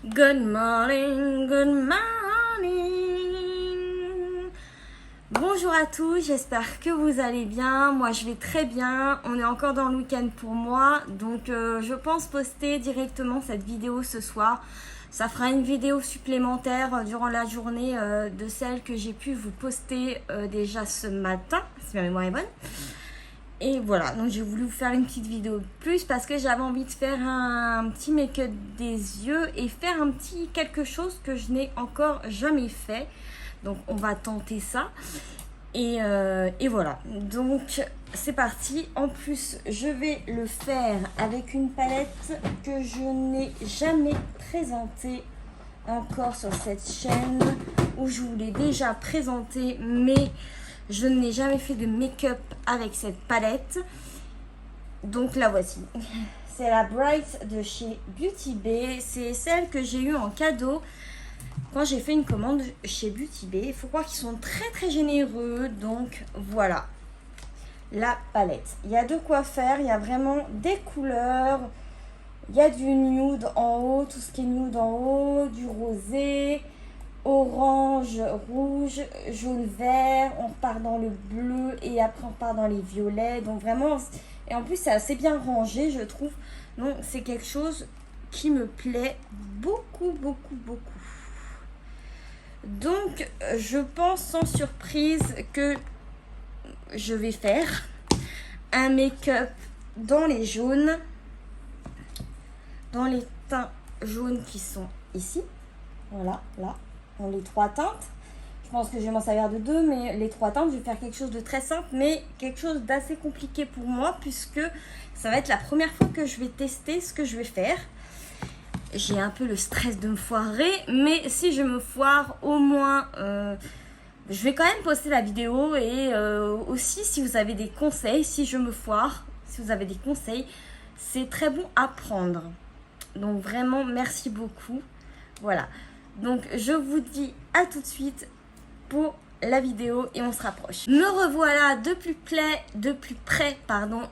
Good morning, good morning. Bonjour à tous, j'espère que vous allez bien. Moi je vais très bien, on est encore dans le week-end pour moi. Donc je pense poster directement cette vidéo ce soir. Ça fera une vidéo supplémentaire durant la journée de celle que j'ai pu vous poster déjà ce matin, si ma mémoire est bonne. Et voilà, donc j'ai voulu vous faire une petite vidéo de plus parce que j'avais envie de faire un petit make-up des yeux et faire un petit quelque chose que je n'ai encore jamais fait. Donc on va tenter ça. Et voilà, donc c'est parti. En plus, je vais le faire avec une palette que je n'ai jamais présentée encore sur cette chaîne, où je vous l'ai déjà présentée, mais je n'ai jamais fait de make-up avec cette palette. Donc la voici. C'est la Bright de chez Beauty Bay. C'est celle que j'ai eue en cadeau quand j'ai fait une commande chez Beauty Bay. Il faut croire qu'ils sont très très généreux. Donc voilà la palette. Il y a de quoi faire. Il y a vraiment des couleurs. Il y a du nude en haut, tout ce qui est nude en haut, du rosé, orange, rouge, jaune, vert. On repart dans le bleu et après on repart dans les violets. Donc vraiment, et en plus c'est assez bien rangé, je trouve. Donc c'est quelque chose qui me plaît beaucoup, beaucoup, beaucoup. Donc je pense sans surprise que je vais faire un make-up dans les jaunes, dans les teints jaunes qui sont ici. Voilà, là, dans les trois teintes. Je pense que je vais m'en servir de deux, mais les trois teintes, je vais faire quelque chose de très simple, mais quelque chose d'assez compliqué pour moi, puisque ça va être la première fois que je vais tester ce que je vais faire. J'ai un peu le stress de me foirer, mais si je me foire, au moins, je vais quand même poster la vidéo. Et aussi, si vous avez des conseils, si je me foire, si vous avez des conseils, c'est très bon à prendre. Donc vraiment, merci beaucoup. Voilà. Donc je vous dis à tout de suite pour la vidéo et on se rapproche. Me revoilà de plus près,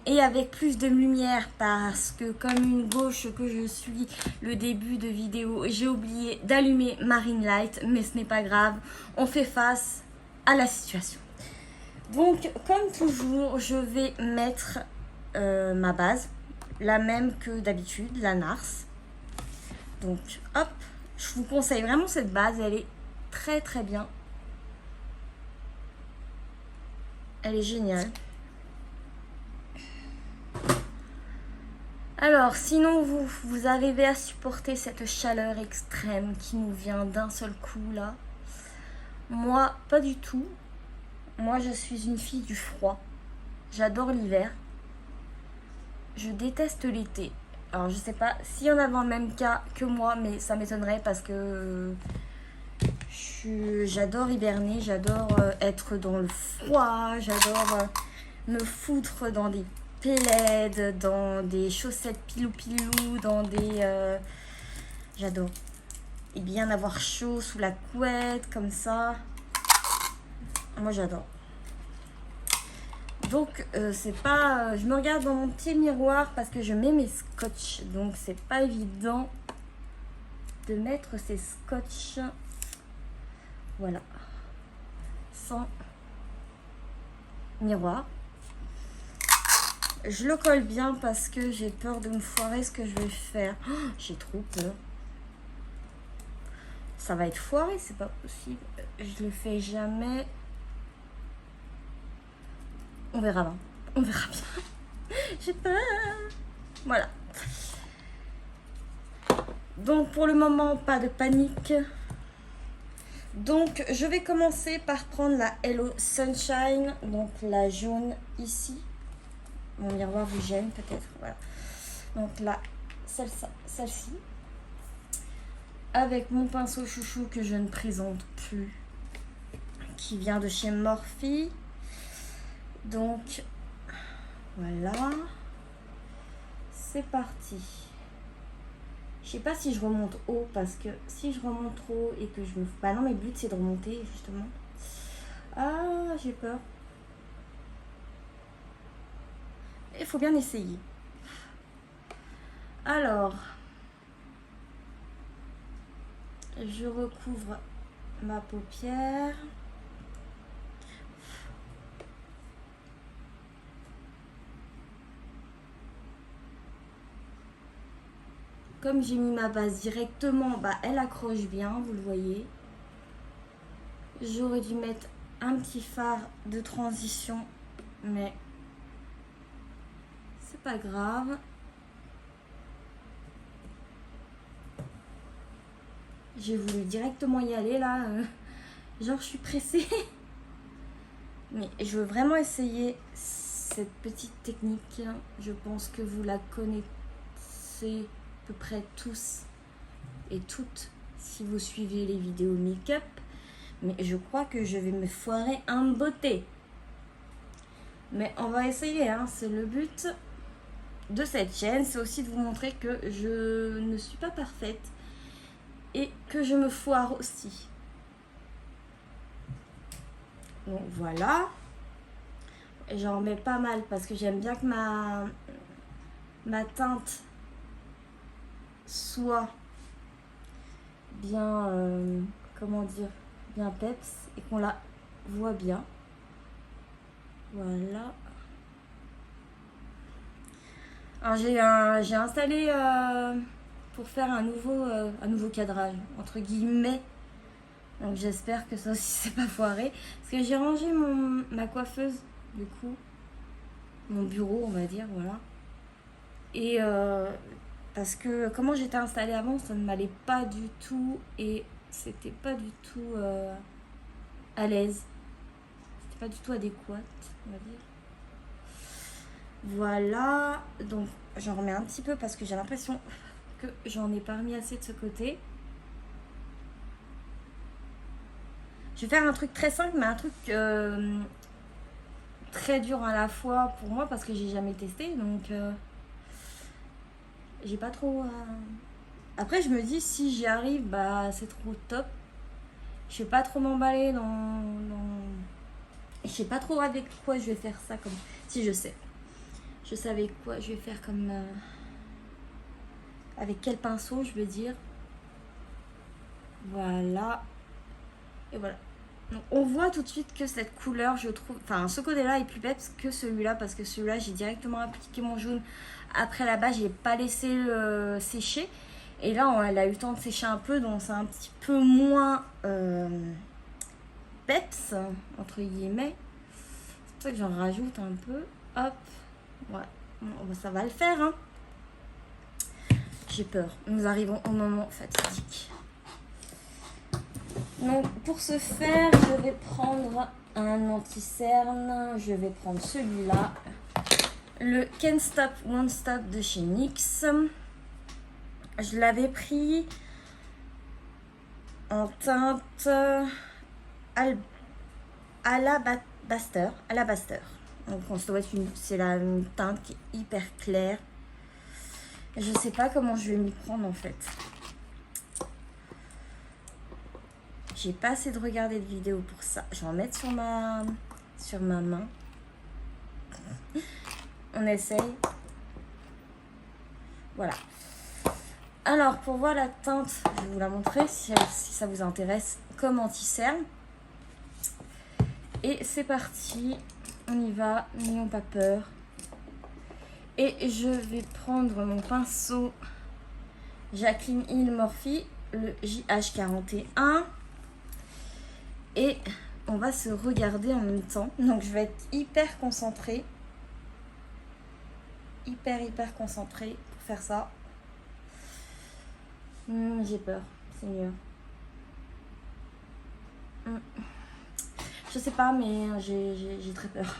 et avec plus de lumière parce que comme une gauche que je suis, le début de vidéo, j'ai oublié d'allumer ma ring light, mais ce n'est pas grave, on fait face à la situation. Donc comme toujours, je vais mettre ma base, la même que d'habitude, la NARS. Donc hop, je vous conseille vraiment cette base, elle est très très bien. Elle est géniale. Alors, sinon vous arrivez à supporter cette chaleur extrême qui nous vient d'un seul coup là? Moi, pas du tout. Moi, je suis une fille du froid. J'adore l'hiver. Je déteste l'été. Alors, je sais pas s'il y en a dans le même cas que moi, mais ça m'étonnerait parce que j'adore hiberner, j'adore être dans le froid, j'adore me foutre dans des plaids, dans des chaussettes pilou-pilou, dans des... j'adore. Et bien avoir chaud sous la couette, comme ça. Moi, j'adore. Donc, c'est pas... je me regarde dans mon petit miroir parce que je mets mes scotch. Donc, c'est pas évident de mettre ces scotch. Voilà. Sans miroir. Je le colle bien parce que j'ai peur de me foirer ce que je vais faire. Oh, j'ai trop peur. Ça va être foiré, c'est pas possible. Je le fais jamais. On verra bien. On verra bien. J'ai peur. Voilà. Donc pour le moment, pas de panique. Donc je vais commencer par prendre la Hello Sunshine. Donc la jaune ici. Mon miroir vous gêne peut-être. Voilà. Donc là, celle-ci. Avec mon pinceau chouchou que je ne présente plus. Qui vient de chez Morphe. Donc, voilà. C'est parti. Je sais pas si je remonte haut parce que si je remonte trop haut et que je me... Bah non, mais le but c'est de remonter justement. Ah, j'ai peur. Il faut bien essayer. Alors, Je recouvre ma paupière. Comme j'ai mis ma base directement, bah, elle accroche bien, vous le voyez. J'aurais dû mettre un petit fard de transition, mais c'est pas grave. J'ai voulu directement y aller là, genre je suis pressée. Mais je veux vraiment essayer cette petite technique. Je pense que vous la connaissez à peu près tous et toutes si vous suivez les vidéos make-up. Mais je crois que je vais me foirer en beauté. Mais on va essayer, hein. C'est le but de cette chaîne. C'est aussi de vous montrer que je ne suis pas parfaite et que je me foire aussi. Donc voilà. J'en mets pas mal parce que j'aime bien que ma teinte soit bien, comment dire, bien peps et qu'on la voit bien. Voilà. Alors j'ai installé pour faire un nouveau cadrage, entre guillemets. Donc j'espère que ça aussi c'est pas foiré. Parce que j'ai rangé ma coiffeuse, du coup. Mon bureau, on va dire, voilà. Et parce que comment j'étais installée avant, ça ne m'allait pas du tout. Et c'était pas du tout à l'aise. C'était pas du tout adéquat, on va dire. Voilà, donc j'en remets un petit peu parce que j'ai l'impression que j'en ai pas remis assez de ce côté. Je vais faire un truc très simple, mais un truc très dur à la fois pour moi parce que j'ai jamais testé, donc j'ai pas trop. Après, je me dis si j'y arrive, bah c'est trop top. Je vais pas trop m'emballer dans. Je sais pas trop avec quoi je vais faire ça comme. Si je sais. Je sais avec quoi je vais faire comme. Avec quel pinceau, je veux dire. Voilà. Et voilà. Donc, on voit tout de suite que cette couleur, je trouve. Enfin, ce côté-là est plus peps que celui-là parce que celui-là, j'ai directement appliqué mon jaune. Après là-bas, j'ai pas laissé sécher. Et là, elle a eu le temps de sécher un peu, donc c'est un petit peu moins peps, entre guillemets. C'est pour ça que j'en rajoute un peu. Hop. Ouais. Bon, ça va le faire, hein. J'ai peur. Nous arrivons au moment fatidique. Donc pour ce faire, je vais prendre un anti-cerne. Je vais prendre celui-là. Le Can't Stop Won't Stop de chez NYX. Je l'avais pris en teinte Alabaster. Donc c'est une teinte qui est hyper claire. Je sais pas comment je vais m'y prendre en fait. J'ai pas assez de regarder de vidéos pour ça. Je vais en mettre sur ma main. On essaye. Voilà. Alors, pour voir la teinte, je vais vous la montrer si ça vous intéresse comme anti-cerne. Et c'est parti. On y va. N'ayons pas peur. Et je vais prendre mon pinceau Jaclyn Hill Morphe, le JH41. Et on va se regarder en même temps. Donc je vais être hyper concentrée. Hyper concentrée pour faire ça. J'ai peur, c'est mieux. Je sais pas, mais j'ai très peur.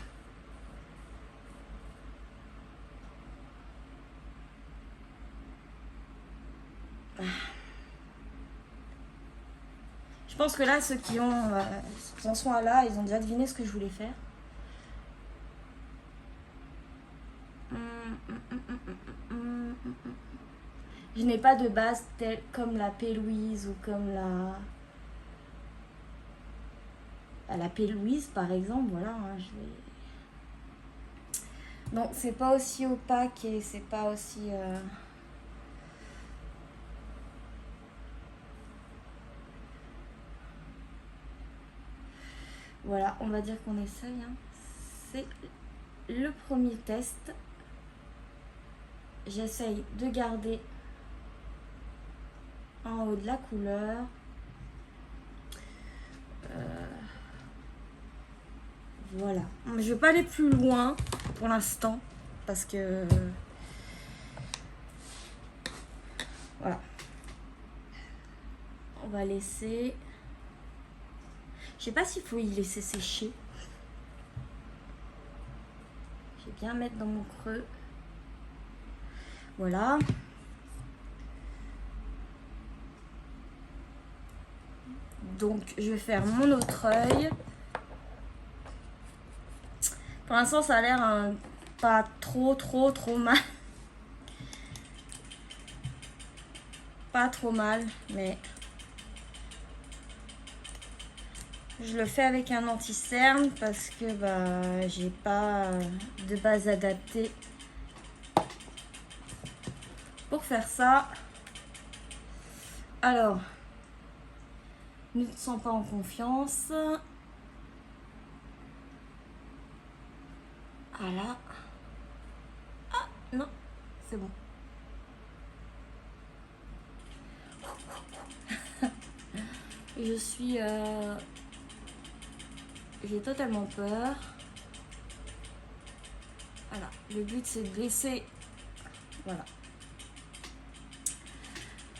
Je pense que là, ceux qui en sont à là, ils ont déjà deviné ce que je voulais faire. Je n'ai pas de base telle comme la P. Louise ou comme la P. Louise par exemple. Voilà, hein, donc c'est pas aussi opaque et c'est pas aussi Voilà, on va dire qu'on essaye. Hein. C'est le premier test. J'essaye de garder en haut de la couleur. Voilà. Je ne vais pas aller plus loin pour l'instant parce que voilà. On va laisser. Je sais pas s'il faut y laisser sécher. Je vais bien mettre dans mon creux. Voilà. Donc je vais faire mon autre œil. Pour l'instant ça a l'air pas trop mal. Pas trop mal, mais je le fais avec un anti-cerne parce que bah j'ai pas de base adaptée pour faire ça. Alors, ne te sens pas en confiance. Voilà. Ah non, c'est bon. Je suis... j'ai totalement peur. Voilà, le but c'est de laisser... Voilà.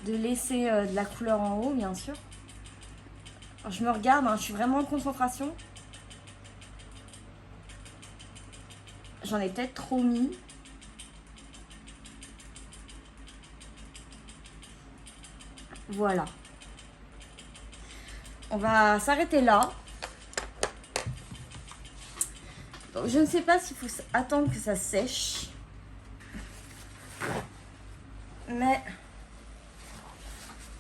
De laisser de la couleur en haut, bien sûr. Alors, je me regarde, hein, je suis vraiment en concentration. J'en ai peut-être trop mis. Voilà. On va s'arrêter là. Donc, je ne sais pas s'il faut attendre que ça sèche. Mais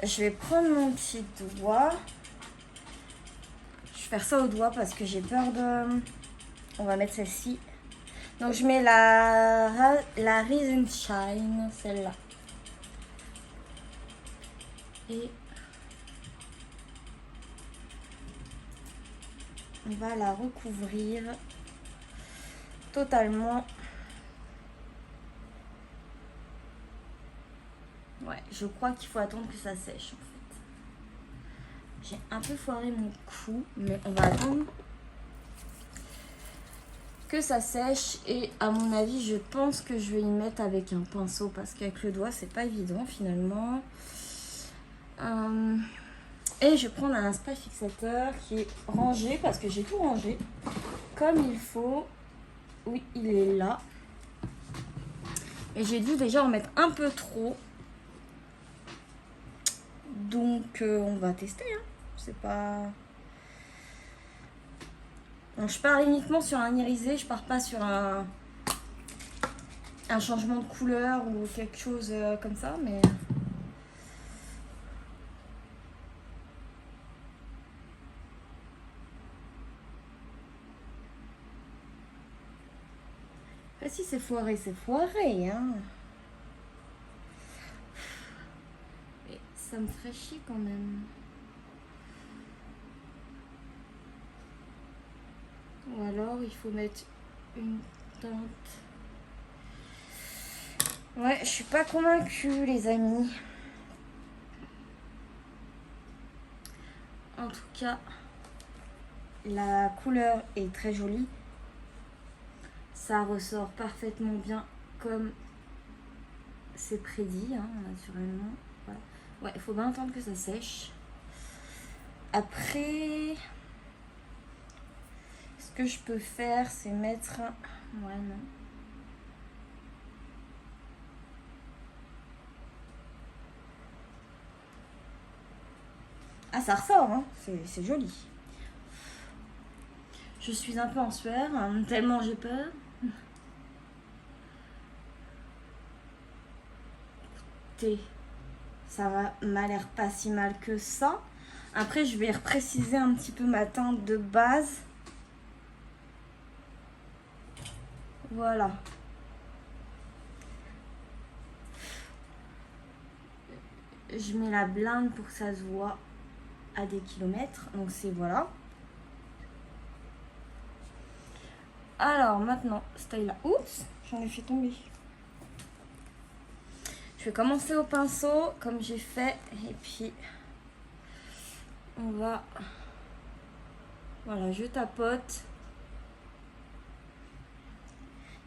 je vais prendre mon petit doigt. Je vais faire ça au doigt parce que j'ai peur de... On va mettre celle-ci. Donc je mets la Rise and Shine, celle-là. Et on va la recouvrir totalement. Ouais, je crois qu'il faut attendre que ça sèche en fait. J'ai un peu foiré mon coup, mais on va attendre que ça sèche. Et à mon avis, je pense que je vais y mettre avec un pinceau parce qu'avec le doigt, c'est pas évident finalement. Et je vais prendre un spray fixateur qui est rangé parce que j'ai tout rangé comme il faut. Oui, il est là. Et j'ai dû déjà en mettre un peu trop. Donc on va tester. Hein. C'est pas... Donc, je pars uniquement sur un irisé. Je pars pas sur un changement de couleur ou quelque chose comme ça. Mais... si c'est foiré, c'est foiré. Hein. Mais ça me ferait chier quand même. Ou alors il faut mettre une teinte. Ouais, je suis pas convaincue les amis. En tout cas, la couleur est très jolie. Ça ressort parfaitement bien comme c'est prédit, hein, naturellement. Voilà. Ouais, il faut bien attendre que ça sèche. Après, ce que je peux faire, c'est mettre... Ouais, non. Ah, ça ressort, hein. C'est joli. Je suis un peu en sueur, hein, tellement j'ai peur. Écoutez, ça m'a l'air pas si mal que ça. Après, je vais repréciser un petit peu ma teinte de base. Voilà. Je mets la blinde pour que ça se voit à des kilomètres. Donc c'est voilà. Alors maintenant, ce taille là. Oups, j'en ai fait tomber. Je vais commencer au pinceau comme j'ai fait. Et puis, on va... Voilà, je tapote.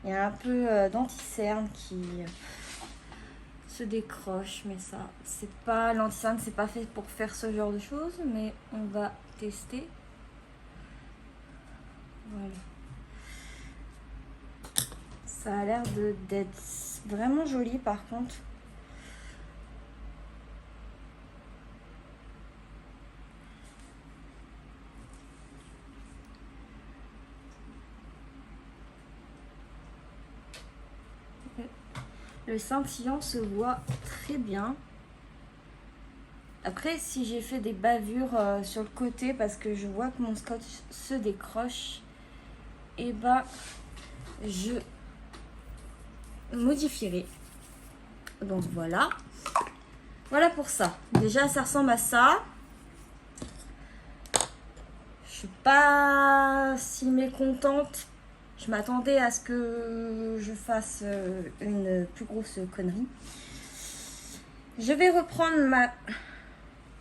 Il y a un peu d'anti-cerne qui se décroche, mais ça, c'est pas... L'anti-cerne, c'est pas fait pour faire ce genre de choses, mais on va tester. Voilà. Ça a l'air d'être vraiment joli par contre. Le scintillant se voit très bien. Après, si j'ai fait des bavures sur le côté parce que je vois que mon scotch se décroche, et bah je modifierai. Donc voilà. Voilà pour ça. Déjà, ça ressemble à ça. Je suis pas si mécontente. Je m'attendais à ce que je fasse une plus grosse connerie. Je vais reprendre ma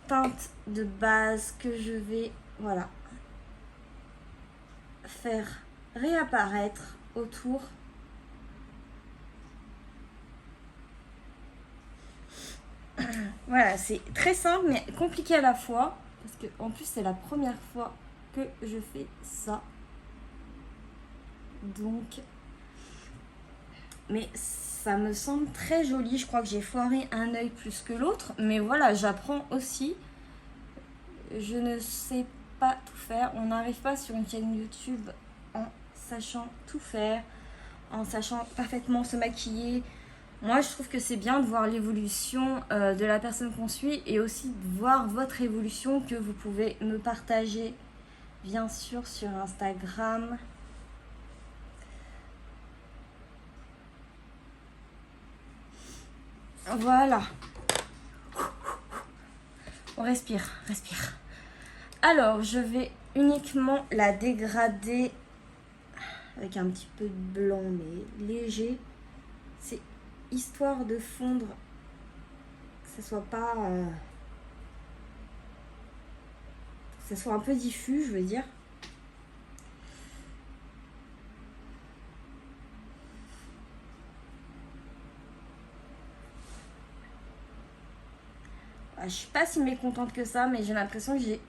teinte de base que je vais, voilà, faire réapparaître autour. Voilà, c'est très simple mais compliqué à la fois. Parce que en plus, c'est la première fois que je fais ça. Donc, mais ça me semble très joli. Je crois que j'ai foiré un œil plus que l'autre. Mais voilà, j'apprends aussi. Je ne sais pas tout faire. On n'arrive pas sur une chaîne YouTube en sachant tout faire, en sachant parfaitement se maquiller. Moi, je trouve que c'est bien de voir l'évolution de la personne qu'on suit et aussi de voir votre évolution que vous pouvez me partager, bien sûr, sur Instagram. Voilà. On respire, respire. Alors, je vais uniquement la dégrader avec un petit peu de blanc, mais léger. C'est histoire de fondre, que ce soit pas... que ce soit un peu diffus, je veux dire. Je suis pas si mécontente que ça, mais j'ai l'impression que j'ai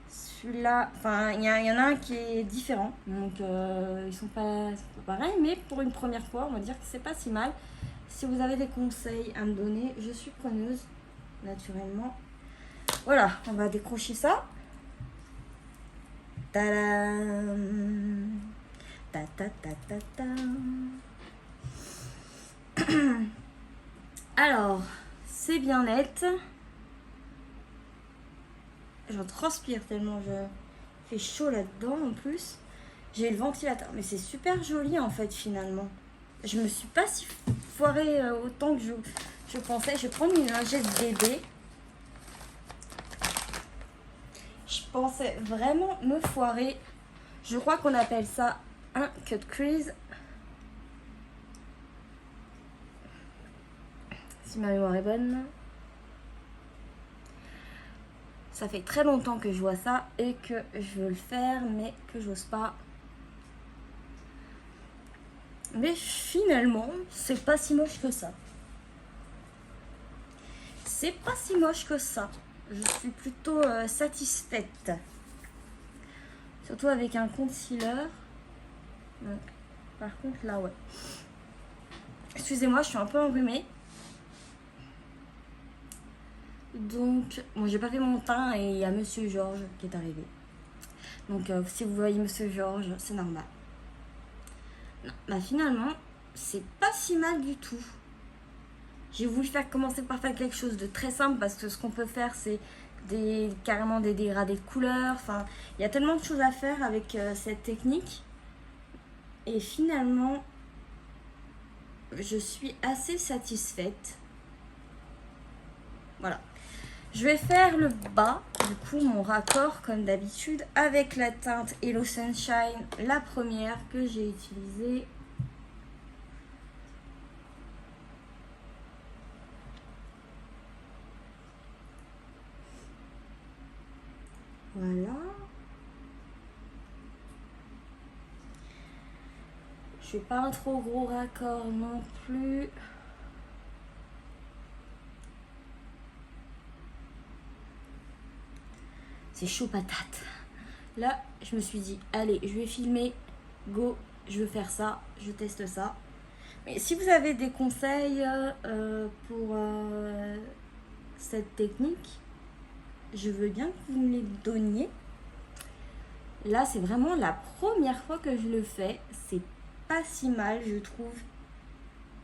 celui-là... Enfin, il y en a un qui est différent, donc ils sont pas pareils, mais pour une première fois, on va dire que c'est pas si mal. Si vous avez des conseils à me donner, je suis preneuse, naturellement. Voilà, on va décrocher ça. Tadam! Ta ta ta ta ta. Alors, c'est bien net. J'en transpire tellement je fais chaud là-dedans en plus. J'ai le ventilateur, mais c'est super joli en fait finalement. Je me suis pas si foirée autant que je pensais. Je vais prendre une lingette bébé. Je pensais vraiment me foirer. Je crois qu'on appelle ça un cut crease. Si ma mémoire est bonne. Ça fait très longtemps que je vois ça et que je veux le faire, mais que j'ose pas. Mais finalement, c'est pas si moche que ça. C'est pas si moche que ça. Je suis plutôt satisfaite. Surtout avec un concealer. Donc, par contre, là, ouais. Excusez-moi, je suis un peu enrhumée. Donc, bon, j'ai pas fait mon teint et il y a Monsieur Georges qui est arrivé. Donc, si vous voyez Monsieur Georges, c'est normal. Non, bah finalement, c'est pas si mal du tout. J'ai voulu commencer par faire quelque chose de très simple parce que ce qu'on peut faire, c'est carrément des dégradés de couleurs. Enfin, il y a tellement de choses à faire avec cette technique. Et finalement, je suis assez satisfaite. Voilà. Je vais faire le bas du coup mon raccord comme d'habitude avec la teinte Hello Sunshine, la première que j'ai utilisée. Voilà. Je fais pas un trop gros raccord non plus. C'est chaud patate. Là, je me suis dit, allez, je vais filmer. Go, je veux faire ça. Je teste ça. Mais si vous avez des conseils pour cette technique, je veux bien que vous me les donniez. Là, c'est vraiment la première fois que je le fais. C'est pas si mal, je trouve.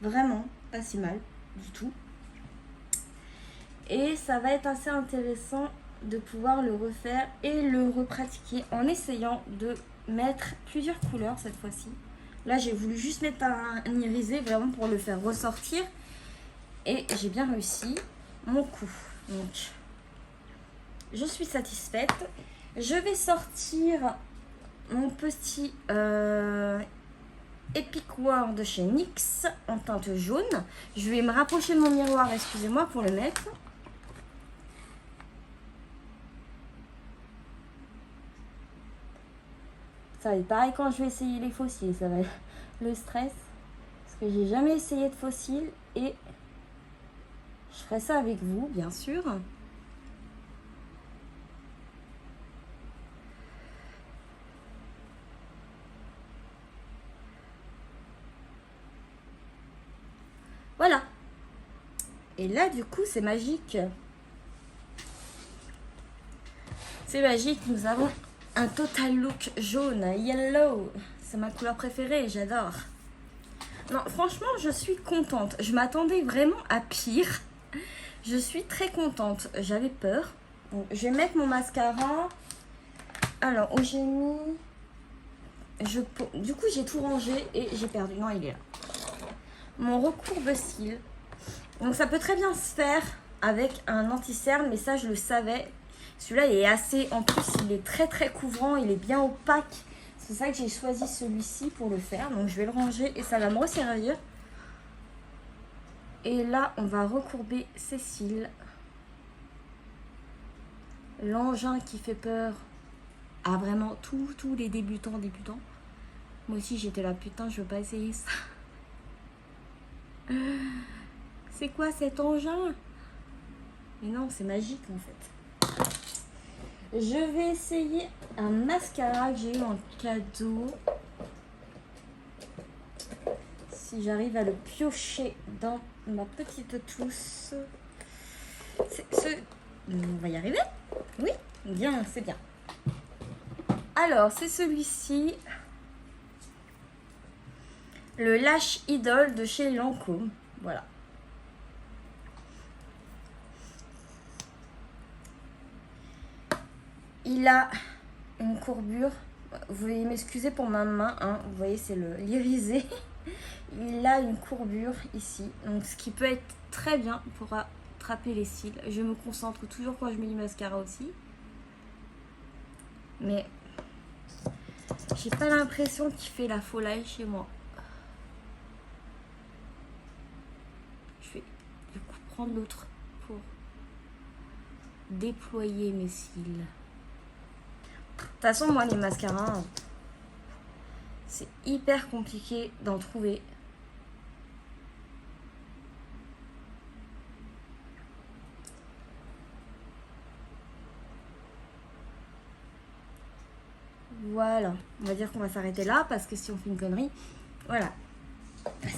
Vraiment pas si mal du tout. Et ça va être assez intéressant de pouvoir le refaire et le repratiquer en essayant de mettre plusieurs couleurs cette fois-ci. Là, j'ai voulu juste mettre un irisé vraiment pour le faire ressortir. Et j'ai bien réussi mon coup. Donc, je suis satisfaite. Je vais sortir mon petit Epic War de chez NYX en teinte jaune. Je vais me rapprocher de mon miroir, excusez-moi, pour le mettre. Ça va être pareil quand je vais essayer les fossiles. Ça va être le stress. Parce que j'ai jamais essayé de fossiles. Et je ferai ça avec vous, bien sûr. Voilà. Et là, du coup, c'est magique. C'est magique. Nous avons un total look jaune, yellow. C'est ma couleur préférée, j'adore. Non, franchement, je suis contente. Je m'attendais vraiment à pire. Je suis très contente. J'avais peur. Donc, je vais mettre mon mascara. Alors, où j'ai mis... Du coup, j'ai tout rangé et j'ai perdu. Non, il est là. Mon recourbe-cils. Donc, ça peut très bien se faire avec un anti-cerne, mais ça, je le savais. Celui-là, il est assez... En plus, il est très, très couvrant. Il est bien opaque. C'est ça que j'ai choisi celui-ci pour le faire. Donc, je vais le ranger et ça va me resservir. Et là, on va recourber ses cils. L'engin qui fait peur à vraiment tous les débutants. Moi aussi, j'étais là, putain, je veux pas essayer ça. C'est quoi cet engin? Mais non, c'est magique en fait. Je vais essayer un mascara que j'ai eu en cadeau. Si j'arrive à le piocher dans ma petite trousse. On va y arriver? Oui, bien, c'est bien. Alors, c'est celui-ci. Le Lash Idol de chez Lancôme. Voilà. Il a une courbure. Vous veuillez m'excuser pour ma main. Hein. Vous voyez, c'est l'irisé. Il a une courbure ici. Donc, ce qui peut être très bien pour attraper les cils. Je me concentre toujours quand je mets du mascara aussi. Mais j'ai pas l'impression qu'il fait la folie chez moi. Je vais du coup prendre l'autre pour déployer mes cils. De toute façon, moi, les mascaras, c'est hyper compliqué d'en trouver. Voilà, on va dire qu'on va s'arrêter là parce que si on fait une connerie, voilà.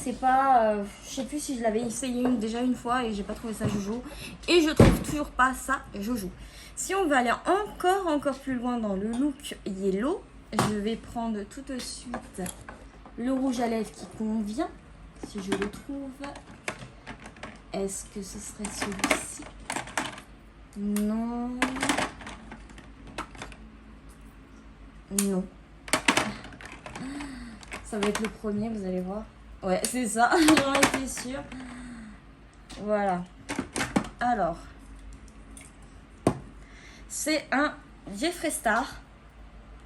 C'est pas, je sais plus si je l'avais essayé déjà une fois et j'ai pas trouvé ça jojo. Et je trouve toujours pas ça jojo. Si on veut aller encore plus loin dans le look yellow, je vais prendre tout de suite le rouge à lèvres qui convient. Si je le trouve. Est-ce que ce serait celui-ci? Non. Non. Ça va être le premier, vous allez voir. Ouais, c'est ça, j'en étais sûre. Voilà. Alors. C'est un Jeffree Star.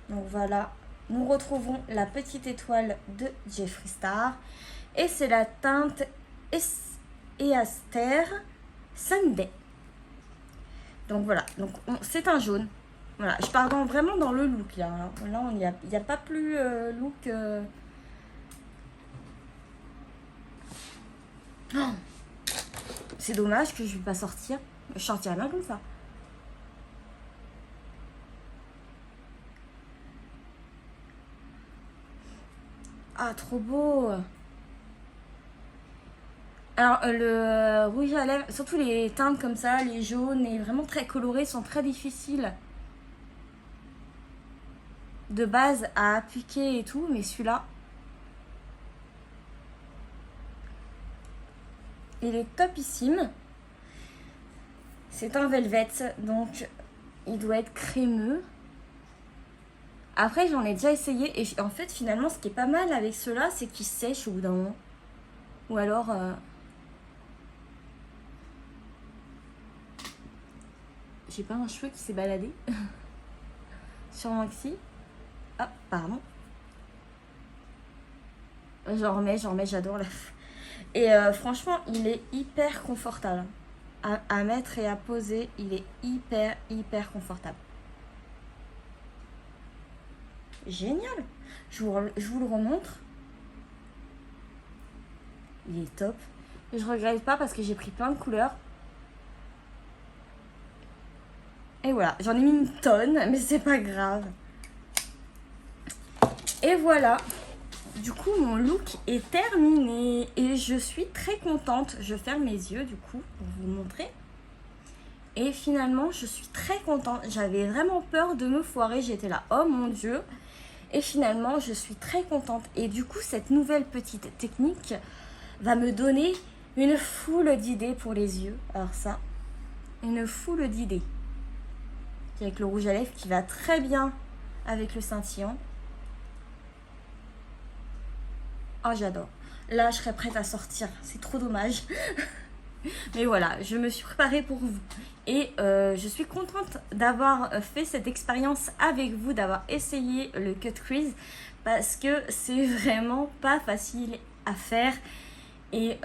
Donc voilà, nous retrouvons la petite étoile de Jeffree Star. Et c'est la teinte Easter Sunday. Donc voilà, donc c'est un jaune. Voilà, je pars vraiment dans le look là. Là, il n'y a pas plus look. Oh, c'est dommage que je ne vais pas sortir. Je sortirai bien comme ça. Ah, trop beau. Alors, le rouge à lèvres, surtout les teintes comme ça, les jaunes et vraiment très colorés, sont très difficiles de base à appliquer et tout, mais celui-là, il est topissime. C'est un velvet, donc il doit être crémeux. Après, j'en ai déjà essayé et en fait, finalement, ce qui est pas mal avec ceux-là, c'est qu'ils sèchent au bout d'un moment. Ou alors... J'ai pas un cheveu qui s'est baladé sur Maxi. Ah, pardon. J'en remets, j'adore la... Et franchement, il est hyper confortable. À mettre et à poser, il est hyper confortable. Génial. Je vous le remontre. Il est top. Je regrette pas parce que j'ai pris plein de couleurs. Et voilà, j'en ai mis une tonne, mais c'est pas grave. Et voilà. Du coup, mon look est terminé et je suis très contente. Je ferme mes yeux du coup pour vous montrer. Et finalement, je suis très contente. J'avais vraiment peur de me foirer. J'étais là, oh mon Dieu. Et finalement, je suis très contente. Et du coup, cette nouvelle petite technique va me donner une foule d'idées pour les yeux. Alors ça, une foule d'idées. Avec le rouge à lèvres qui va très bien avec le scintillant. Oh, j'adore. Là, je serais prête à sortir. C'est trop dommage. Mais voilà, je me suis préparée pour vous. Et je suis contente d'avoir fait cette expérience avec vous, d'avoir essayé le cut crease. Parce que c'est vraiment pas facile à faire. Et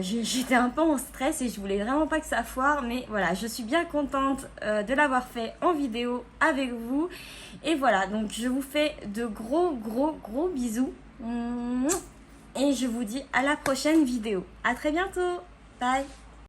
j'étais un peu en stress et je voulais vraiment pas que ça foire. Mais voilà, je suis bien contente de l'avoir fait en vidéo avec vous. Et voilà, donc je vous fais de gros bisous. Et je vous dis à la prochaine vidéo. À très bientôt. Bye.